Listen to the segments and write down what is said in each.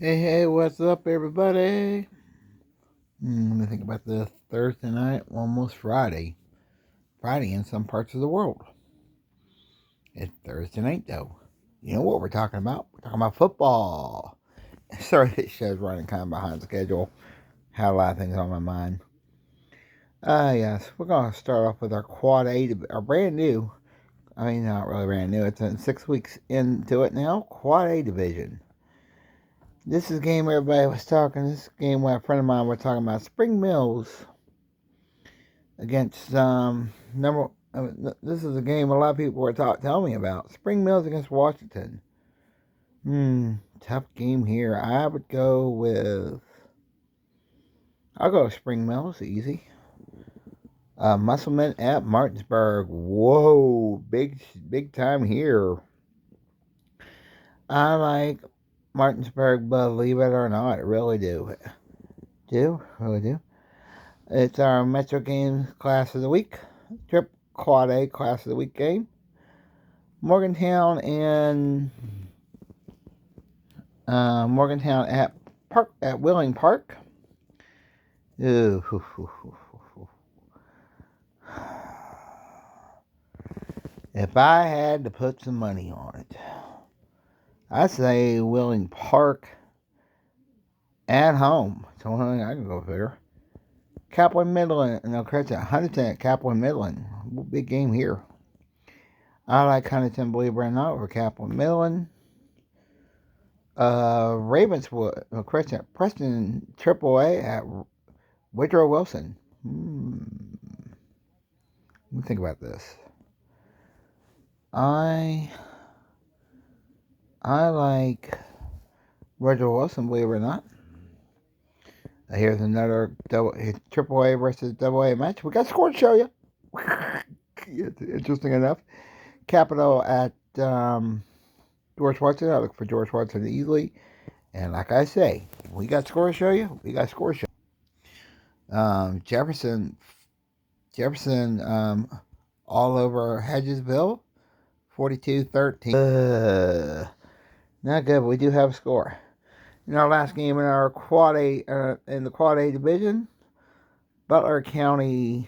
Hey, what's up, everybody? Let me think about this. Thursday night, almost Friday. Friday in some parts of the world. It's Thursday night, though. You know what we're talking about? We're talking about football. Sorry, this show's running kind of behind schedule. Had a lot of things on my mind. Yes, we're going to start off with our Quad A, our brand new. I mean, not really brand new. It's in 6 weeks into it now. Quad A division. This is a game everybody was talking. This is a game where a friend of mine was talking about Spring Mills against number. This is a game a lot of people were telling me about. Spring Mills against Washington. Tough game here. I would go with. I'll go with Spring Mills. Easy. Musselman at Martinsburg. Whoa, big time here. I like Martinsburg, believe it or not, I really do. Really do. It's our Metro Games Class of the Week. Trip Quad A Class of the Week game. Morgantown at Wheeling Park. Ooh. If I had to put some money on it, I'd say Wheeling Park at home. It's the only thing I can go there. Kaplan Midland, no, correct, Huntington at Kaplan Midland. Big game here. I like Huntington, believe it or not, over Kaplan Midland. Ravenswood, no, correct, Preston AAA at Woodrow Wilson. Let me think about this. I like Woodrow Wilson, believe it or not. Here's another AAA versus AA match. We got a score to show you. It's interesting enough. Capital at George Watson. I look for George Watson easily. And like I say, we got score to show you. We got score to show you. Jefferson all over Hedgesville. 42-13. Not good, but we do have a score. In our last game in our Quad A, in the Quad A division, Butler County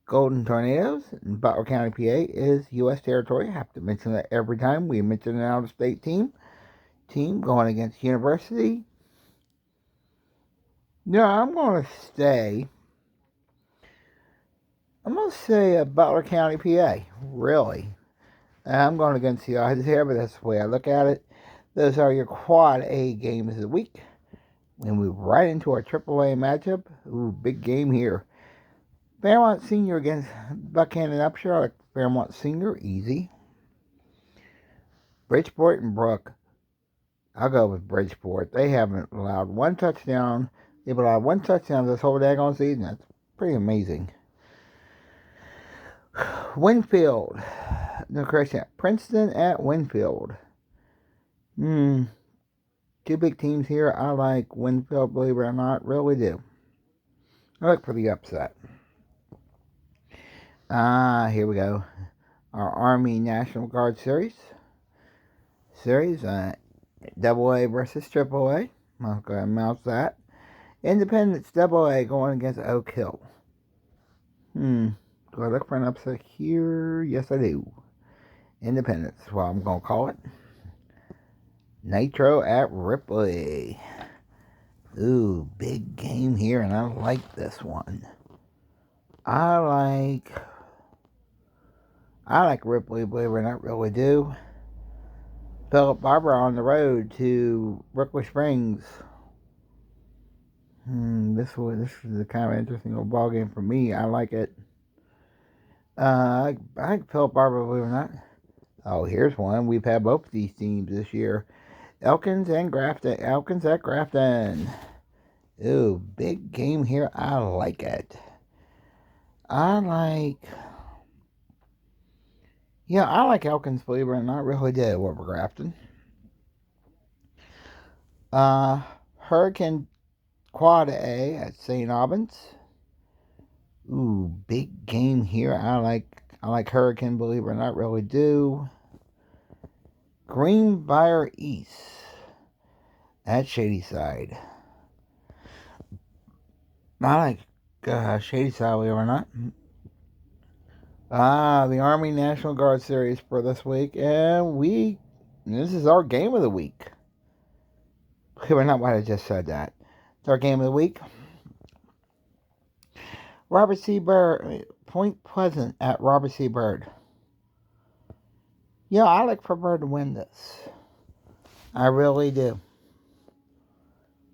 Golden Tornadoes in Butler County, PA is U.S. territory. I have to mention that every time we mention an out-of-state team going against University. No, I'm going to say Butler County, PA. Really. I'm going against the odds here, but that's the way I look at it. Those are your Quad A games of the week. We move right into our AAA matchup. Ooh, big game here. Fairmont Senior against Buchanan Upshur. I like Fairmont Senior, easy. Bridgeport and Brook. I'll go with Bridgeport. They haven't allowed one touchdown. They've allowed one touchdown this whole daggone season. That's pretty amazing. Winfield. No, correction. Princeton at Winfield. Two big teams here. I like Winfield, believe it or not. Really do. I look for the upset. Here we go. Our Army National Guard series. Double A versus Triple A. I'll go ahead and mouse that. Independence Double A going against Oak Hill. Do I look for an upset here? Yes, I do. Independence, well, I'm going to call it. Nitro at Ripley. Ooh, big game here, and I like this one. I like Ripley, believe it or not, really do. Philip Barber on the road to Brooklyn Springs. This is a kind of interesting little ball game for me. I like it. I like Philip Barber, believe it or not. Oh, here's one. We've had both these teams this year. Elkins at Grafton. Ooh, big game here. I like it. I like Elkins, believe it or not. Really did over Grafton. Hurricane Quad A at St. Albans. Ooh, big game here. I like Hurricane, believe it or not, really do. Greenbrier East at Shadyside. I like Shadyside, believe it or not. The Army National Guard series for this week, and this is our game of the week. Believe it or not, why I just said that. It's our game of the week. Robert C. Byrd, Point Pleasant at Robert C. Byrd. Yeah, I like for Byrd to win this. I really do.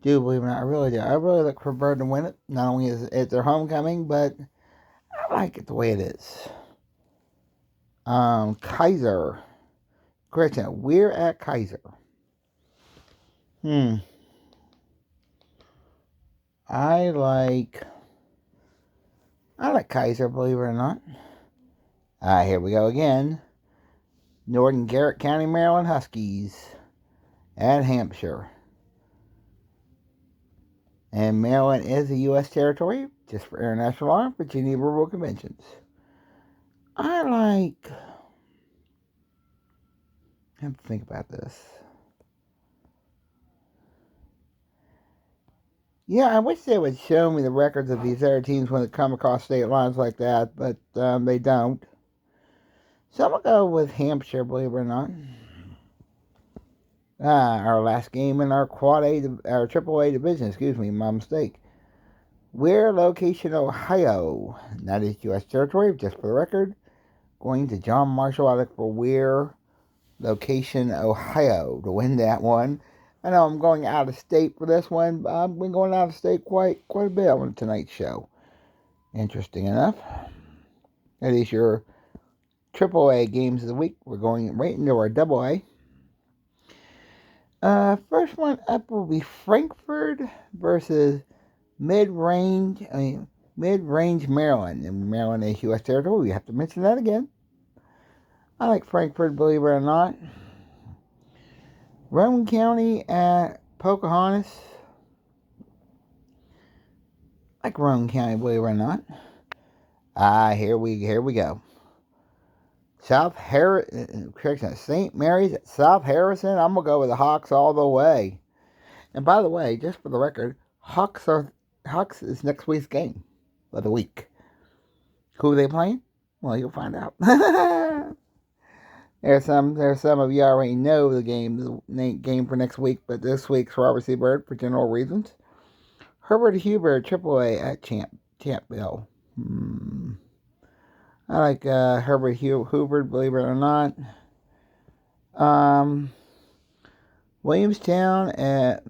Believe it or not, I really do. I really look for Byrd to win it. Not only is it their homecoming, but I like it the way it is. Kaiser. Question, we're at Kaiser. I like Kaiser, believe it or not. Here we go again. Northern Garrett County, Maryland Huskies at Hampshire. And Maryland is a U.S. territory, just for international law, Virginia Verbal Conventions. I have to think about this. Yeah, I wish they would show me the records of these other teams when they come across state lines like that, but they don't. So I'm going to go with Hampshire, believe it or not. Our last game in our our AAA division, my mistake. We're location Ohio. That is U.S. territory, just for the record. Going to John Marshall. I look for We're location Ohio to win that one. I know I'm going out of state for this one, but I've been going out of state quite a bit on tonight's show. Interesting enough. That is your AAA games of the week. We're going right into our AA. First one up will be Frankfurt versus Mid-Range Maryland. And Maryland is U.S. territory. We have to mention that again. I like Frankfurt, believe it or not. Rowan County at Pocahontas. I like Rowan County, believe it or not. Here we go. St. Mary's at South Harrison. I'm gonna go with the Hawks all the way. And by the way, just for the record, Hawks is next week's game of the week. Who are they playing? Well, you'll find out. There's some of you already know the game for next week, but this week's Robert C. Byrd for general reasons. Herbert Huber, AAA at Champville. I like Herbert Hoover, believe it or not. Williamstown at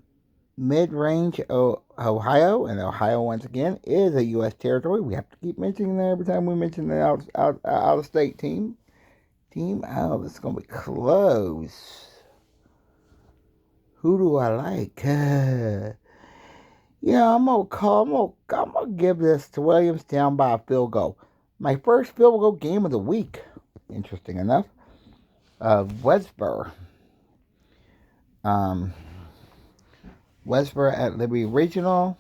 Mid-Range, Ohio, and Ohio once again is a U.S. territory. We have to keep mentioning that every time we mention the out of state team. Oh, this is gonna be close. Who do I like? I'm gonna give this to Williamstown by a field goal. My first field goal game of the week. Interesting enough. Westboro. Westboro at Liberty Regional.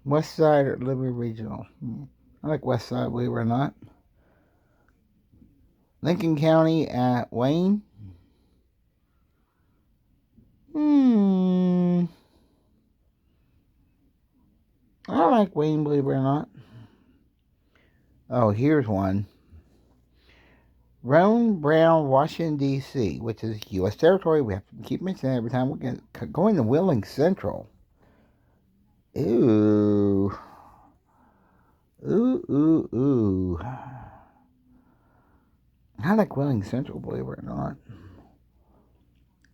West Side at Liberty Regional. I like West Side, believe it or not. Lincoln County at Wayne. I like Wayne, believe it or not. Oh, here's one. Roan Brown, Washington, D.C., which is U.S. territory. We have to keep mentioning it every time we're going to Wheeling Central. Ooh. I like Wheeling Central, believe it or not.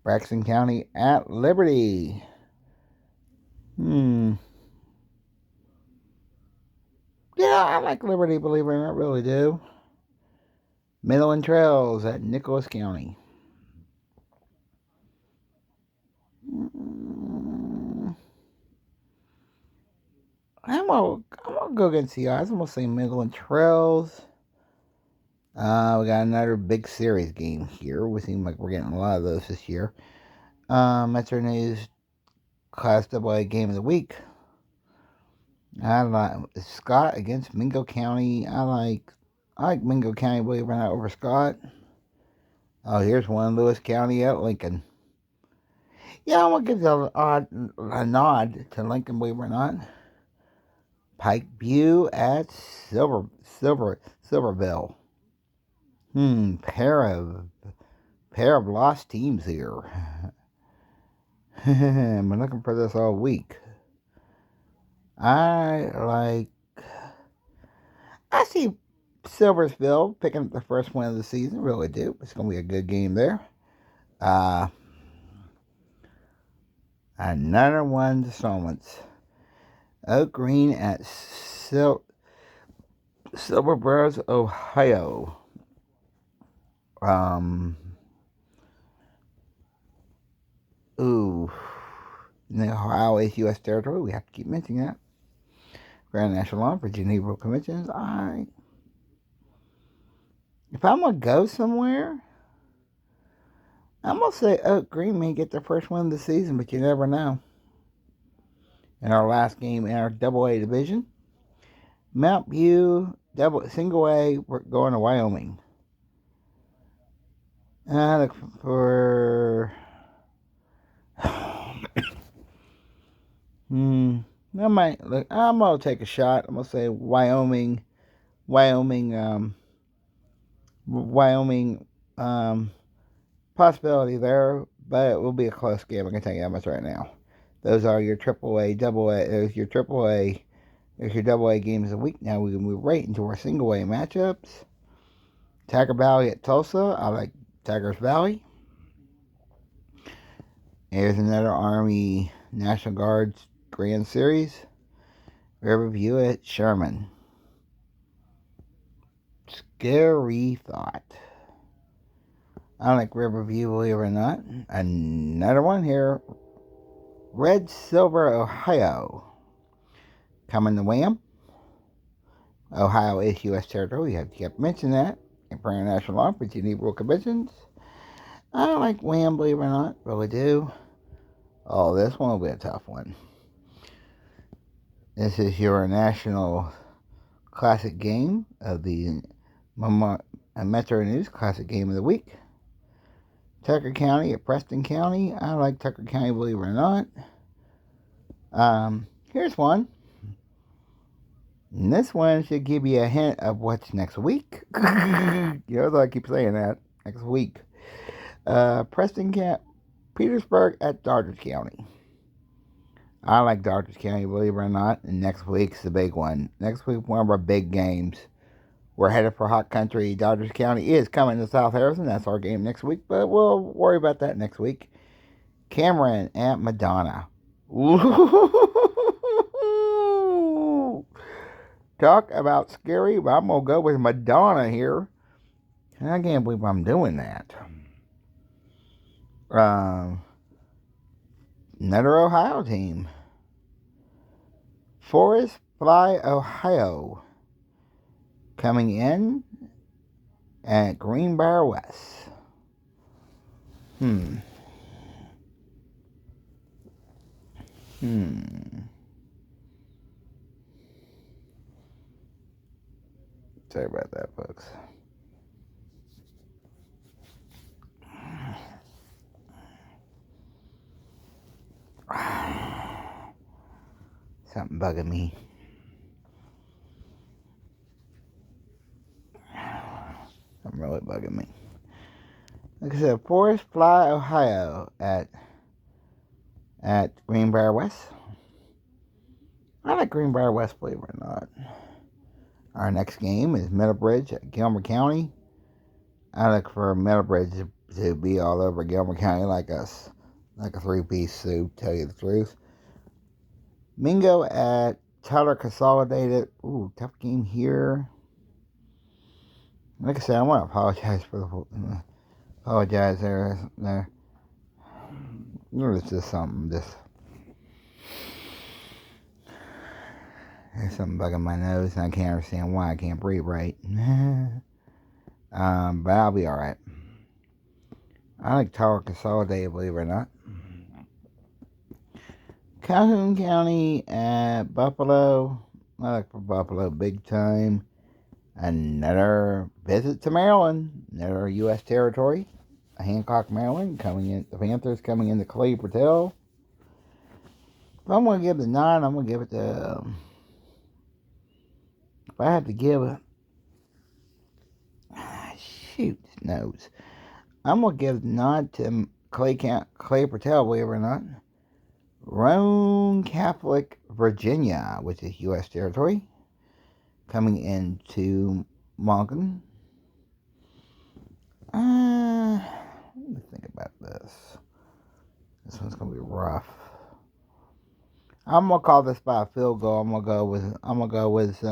Braxton County at Liberty. Yeah, I like Liberty, believe it or not, really do. Midland Trails at Nicholas County. I'm gonna go against the odds. I'm gonna say Midland Trails. We got another big series game here. We seem like we're getting a lot of those this year. Metro News Class AA Game of the Week. I like Scott against Mingo County. I like Mingo County, believe it or not, over Scott. Oh, here's one, Lewis County at Lincoln. Yeah, I'm going to give a nod to Lincoln, believe it or not. Pike View at Silverville. Pair of lost teams here. I've been looking for this all week. I see Silversville picking up the first win of the season. Really do. It's going to be a good game there. Another one installments. Oak Green at Silverboro, Ohio. In the Ohio is U.S. territory. We have to keep mentioning that. Grand National Law, Virginia Rural Conventions. If I'm going to go somewhere, I'm going to say Oak Green may get their first win of the season, but you never know. In our last game in our AA division, Mount View, single A, we're going to Wyoming. I look for... I'm going to take a shot. I'm going to say Wyoming, possibility there, but it will be a close game. I can tell you that much right now. Those are your AAA, AA. There's your AAA. There's your AA games of the week. Now we can move right into our single A matchups. Tiger Valley at Tulsa. I like Tigers Valley. Here's another Army National Guard's Grand Series. Riverview at Sherman. Scary thought. I like Riverview, believe it or not. Another one here. Red Silver, Ohio. Coming to Wham. Ohio is U.S. territory. You have to mention that. For international law, Virginia Rural Conventions. I like Wham, believe it or not. Really do. Oh, this one will be a tough one. This is your national classic game of the Metro News Classic Game of the Week. Tucker County at Preston County. I like Tucker County, believe it or not. Here's one. And this one should give you a hint of what's next week. I keep saying that. Next week. Petersburg at Douglas County. I like Douglas County, believe it or not. And next week's the big one. Next week, one of our big games. We're headed for hot country. Douglas County is coming to South Harrison. That's our game next week, but we'll worry about that next week. Cameron at Madonna. Ooh. Talk about scary, but I'm going to go with Madonna here. And I can't believe I'm doing that. Another Ohio team. Forest Fly, Ohio. Coming in at Greenbrier West. Sorry about that, folks. Something bugging me. Something really bugging me. Like I said, Forest Fly, Ohio at Greenbrier West. I like Greenbrier West, believe it or not. Our next game is Middlebridge at Gilmer County. I look for Middlebridge to be all over Gilmer County like a three-piece soup, tell you the truth. Mingo at Tyler Consolidated. Ooh, tough game here. Like I said, I want to apologize there. There's just something, there's something bugging my nose, and I can't understand why I can't breathe right. But I'll be alright. I like Tyler Consolidated, believe it or not. Calhoun County at Buffalo. I like for Buffalo big time. Another visit to Maryland, another U.S. territory. Hancock, Maryland, coming in. The Panthers coming into Clay Patel. If I'm going to give it a 9, I'm going to give it to... if I had to give it... shoot, nose. I'm going to give the nod to Clay Patel, believe it or not. Roman Catholic, Virginia, which is U.S. territory, coming into Monken. Let me think about this. This one's going to be rough. I'm going to call this by a field goal. I'm going to go with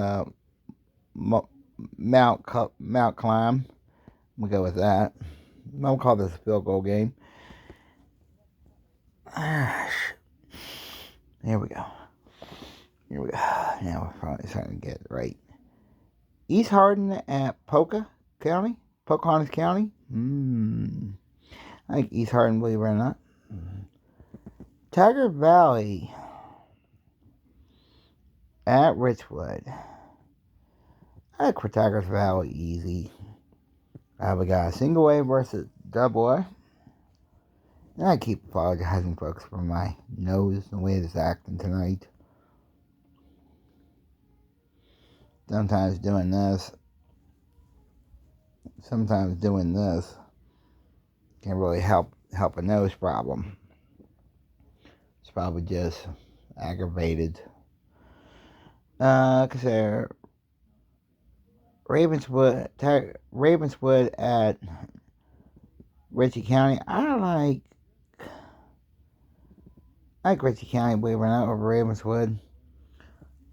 Mount Climb. I'm going to go with that. I'm going to call this a field goal game. Here we go. Now we're probably starting to get it right. East Hardin at Pocahontas County. I think East Hardin, believe it or not. Tiger Valley at Richwood. I think for Tiger Valley, easy. We got single A versus double A. And I keep apologizing, folks, for my nose and the way it's acting tonight. Sometimes doing this can really help a nose problem. It's probably just aggravated. Cause Ravenswood at Ritchie County. I like Ritchie County, believe it or not, over Ravenswood.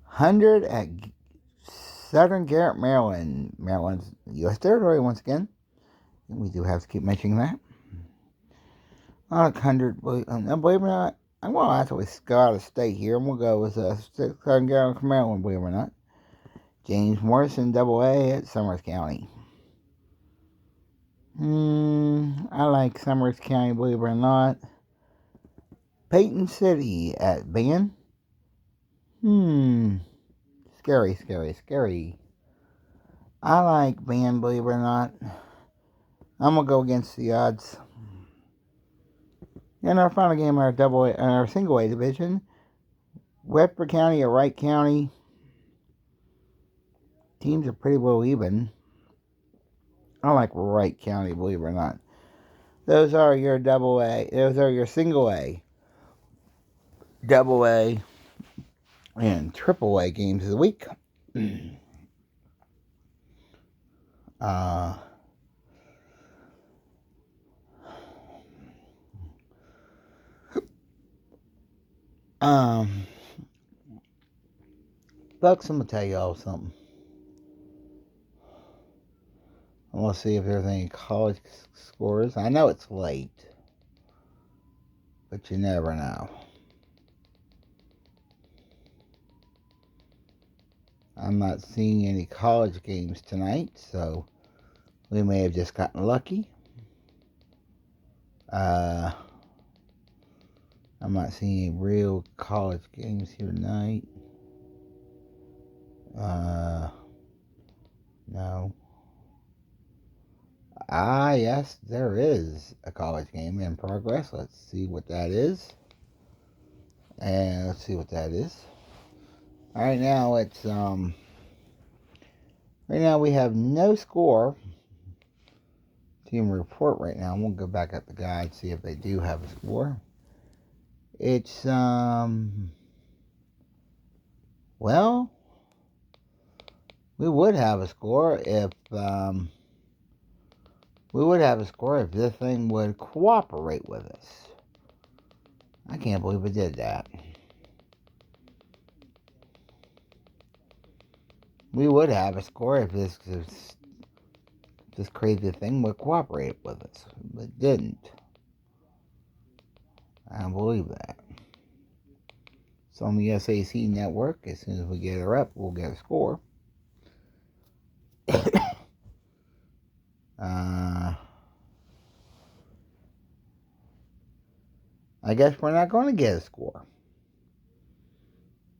100 at Southern Garrett, Maryland. Maryland's U.S. territory once again. We do have to keep mentioning that. I like 100, believe it or not. I'm going to actually go out of state here. I'm going to go with Southern Garrett, Maryland, believe it or not. James Morrison, double A at Summers County. I like Summers County, believe it or not. Peyton City at Ben. Scary. I like Ben, believe it or not. I'm going to go against the odds. In our final game, our single A division, Westford County at Wright County. Teams are pretty well even. I like Wright County, believe it or not. Those are your double A. Those are your single A, double A, and triple A games of the week. Folks, I'm going to tell y'all something. I want to see if there's any college scores. I know it's late, but you never know. I'm not seeing any college games tonight, so we may have just gotten lucky. I'm not seeing any real college games here tonight. No. Yes, there is a college game in progress. Let's see what that is. Right now it's right now we have no score. Team report right now. We'll go back up the guide, see if they do have a score. It's well, we would have a score if this thing would cooperate with us. I can't believe it did that. We would have a score if this crazy thing would cooperate with us, but it didn't. I don't believe that. It's on the SAC network. As soon as we get her up, we'll get a score. I guess we're not going to get a score.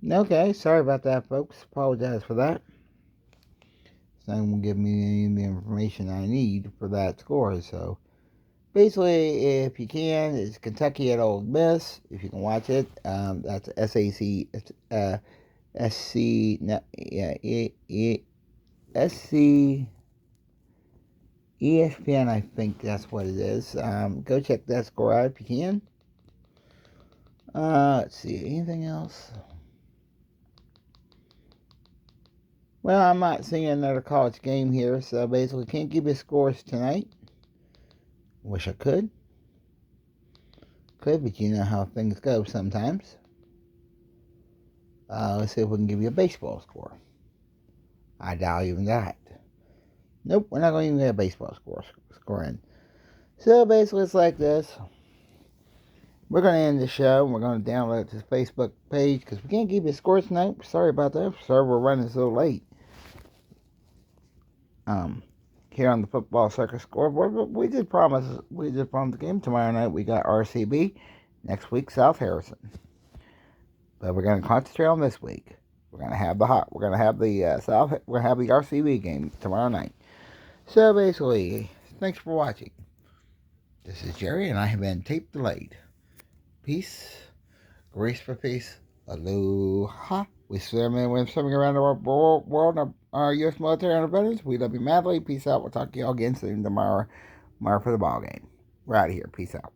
Okay, sorry about that, folks. Apologize for that. It's not going to give me any of the information I need for that score, so Basically, if you can, it's Kentucky at Ole Miss. If you can watch it, that's SAC, SC, no, yeah, SC, ESPN. I think that's what it is. Go check that score out if you can. Let's see, anything else? Well, I'm not seeing another college game here, so basically can't give you scores tonight. Wish I could. But you know how things go sometimes. Let's see if we can give you a baseball score. I doubt even that. Nope, we're not going to even get a baseball score in. So basically it's like this. We're going to end the show. We're going to download this Facebook page because we can't give you scores tonight. Sorry about that. Sorry we're running so late. Here on the Football Circus scoreboard, but we did promise the game tomorrow night. We got RCB. Next week, South Harrison. But we're going to concentrate on this week. We're going to have the we're going to have the RCB game tomorrow night. So basically, thanks for watching. This is Jerry, and I have been tape delayed. Peace, grace for peace, aloha. We swim swimming around the world, our U.S. military and our veterans. We love you madly. Peace out. We'll talk to y'all again soon tomorrow for the ball game. We're out of here. Peace out.